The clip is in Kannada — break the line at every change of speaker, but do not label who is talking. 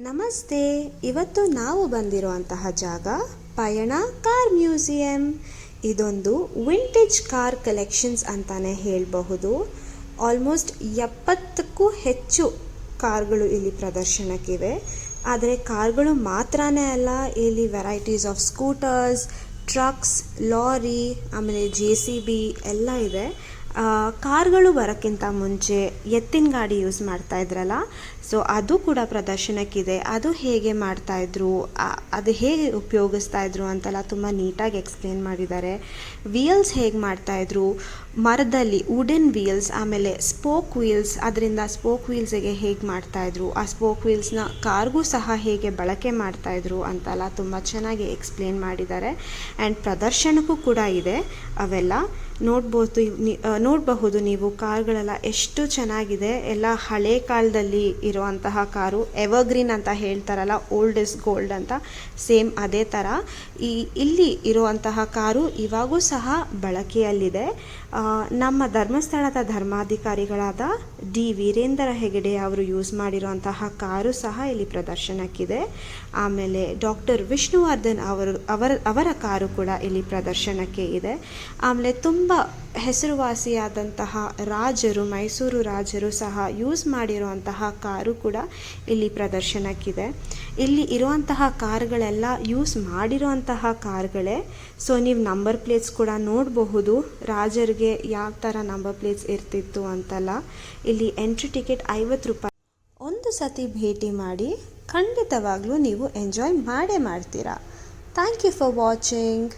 ನಮಸ್ತೆ. ಇವತ್ತು ನಾವು ಬಂದಿರುವಂತಹ ಜಾಗ ಪಯಣ ಕಾರ್ ಮ್ಯೂಸಿಯಂ. ಇದೊಂದು ವಿಂಟೇಜ್ ಕಾರ್ ಕಲೆಕ್ಷನ್ಸ್ ಅಂತಾನೆ ಹೇಳಬಹುದು. ಆಲ್ಮೋಸ್ಟ್ 70ಕ್ಕೂ ಹೆಚ್ಚು ಕಾರ್ಗಳು ಇಲ್ಲಿ ಪ್ರದರ್ಶನಕ್ಕಿವೆ. ಆದರೆ ಕಾರ್ಗಳು ಮಾತ್ರನೇ ಅಲ್ಲ, ಇಲ್ಲಿ varieties of scooters, trucks, lorry, ಆಮೇಲೆ JCB ಎಲ್ಲ ಇದೆ. ಕಾರ್ಗಳು ಬರೋಕ್ಕಿಂತ ಮುಂಚೆ ಎತ್ತಿನ ಗಾಡಿ ಯೂಸ್ ಮಾಡ್ತಾ ಇದ್ರಲ್ಲ, ಸೊ ಅದು ಕೂಡ ಪ್ರದರ್ಶನಕ್ಕಿದೆ. ಅದು ಹೇಗೆ ಮಾಡ್ತಾಯಿದ್ರು, ಅದು ಹೇಗೆ ಉಪಯೋಗಿಸ್ತಾ ಇದ್ರು ಅಂತೆಲ್ಲ ತುಂಬ ನೀಟಾಗಿ ಎಕ್ಸ್ಪ್ಲೇನ್ ಮಾಡಿದ್ದಾರೆ. ವೀಲ್ಸ್ ಹೇಗೆ ಮಾಡ್ತಾಯಿದ್ರು, ಮರದಲ್ಲಿ ವುಡನ್ ವೀಲ್ಸ್, ಆಮೇಲೆ ಸ್ಪೋಕ್ ವೀಲ್ಸ್, ಅದರಿಂದ ಸ್ಪೋಕ್ ವೀಲ್ಸಿಗೆ ಹೇಗೆ ಮಾಡ್ತಾಯಿದ್ರು, ಆ ಸ್ಪೋಕ್ ವೀಲ್ಸ್ನ ಕಾರ್ಗೂ ಸಹ ಹೇಗೆ ಬಳಕೆ ಮಾಡ್ತಾಯಿದ್ರು ಅಂತೆಲ್ಲ ತುಂಬ ಚೆನ್ನಾಗಿ ಎಕ್ಸ್ಪ್ಲೇನ್ ಮಾಡಿದ್ದಾರೆ. ಆ್ಯಂಡ್ ಪ್ರದರ್ಶನಕ್ಕೂ ಕೂಡ ಇದೆ. ಅವೆಲ್ಲ ನೋಡಬಹುದು ನೀವು. ಕಾರ್ಗಳೆಲ್ಲ ಎಷ್ಟು ಚೆನ್ನಾಗಿದೆ. ಎಲ್ಲ ಹಳೆ ಕಾಲದಲ್ಲಿ ಇರುವಂತಹ ಕಾರು, ಎವರ್ಗ್ರೀನ್ ಅಂತ ಹೇಳ್ತಾರಲ್ಲ, ಓಲ್ಡ್ ಇಸ್ ಗೋಲ್ಡ್ ಅಂತ, ಸೇಮ್ ಅದೇ ಥರ ಇಲ್ಲಿ ಇರುವಂತಹ ಕಾರು ಇವಾಗೂ ಸಹ ಬಳಕೆಯಲ್ಲಿದೆ. ನಮ್ಮ ಧರ್ಮಸ್ಥಳದ ಧರ್ಮಾಧಿಕಾರಿಗಳಾದ ವೀರೇಂದ್ರ ಹೆಗಡೆ ಅವರು ಯೂಸ್ ಮಾಡಿರುವಂತಹ ಕಾರು ಸಹ ಇಲ್ಲಿ ಪ್ರದರ್ಶನಕ್ಕಿದೆ. ಆಮೇಲೆ ಡಾಕ್ಟರ್ ವಿಷ್ಣುವರ್ಧನ್ ಅವರ ಕಾರು ಕೂಡ ಇಲ್ಲಿ ಪ್ರದರ್ಶನಕ್ಕೆ ಇದೆ. ಆಮೇಲೆ ತುಂಬ ಹೆಸರುವಾಸಿಯಾದಂತಹ ರಾಜರು, ಮೈಸೂರು ರಾಜರು ಸಹ ಯೂಸ್ ಮಾಡಿರುವಂತಹ ಕಾರು ಕೂಡ ಇಲ್ಲಿ ಪ್ರದರ್ಶನಕ್ಕಿದೆ. ಇಲ್ಲಿ ಇರುವಂತಹ ಕಾರುಗಳೆಲ್ಲ ಯೂಸ್ ಮಾಡಿರುವಂತಹ ಕಾರ್ಗಳೇ. ಸೊ ನೀವು ನಂಬರ್ ಪ್ಲೇಟ್ಸ್ ಕೂಡ ನೋಡಬಹುದು, ರಾಜರಿಗೆ ಯಾವ ಥರ ನಂಬರ್ ಪ್ಲೇಟ್ಸ್ ಇರ್ತಿತ್ತು ಅಂತೆಲ್ಲ. ಇಲ್ಲಿ ಎಂಟ್ರಿ ಟಿಕೆಟ್ 50 ರೂಪಾಯಿ. ಒಂದು ಸತಿ ಭೇಟಿ ಮಾಡಿ, ಖಂಡಿತವಾಗ್ಲೂ ನೀವು ಎಂಜಾಯ್ ಮಾಡೇ ಮಾಡ್ತೀರಾ. Thank you for watching.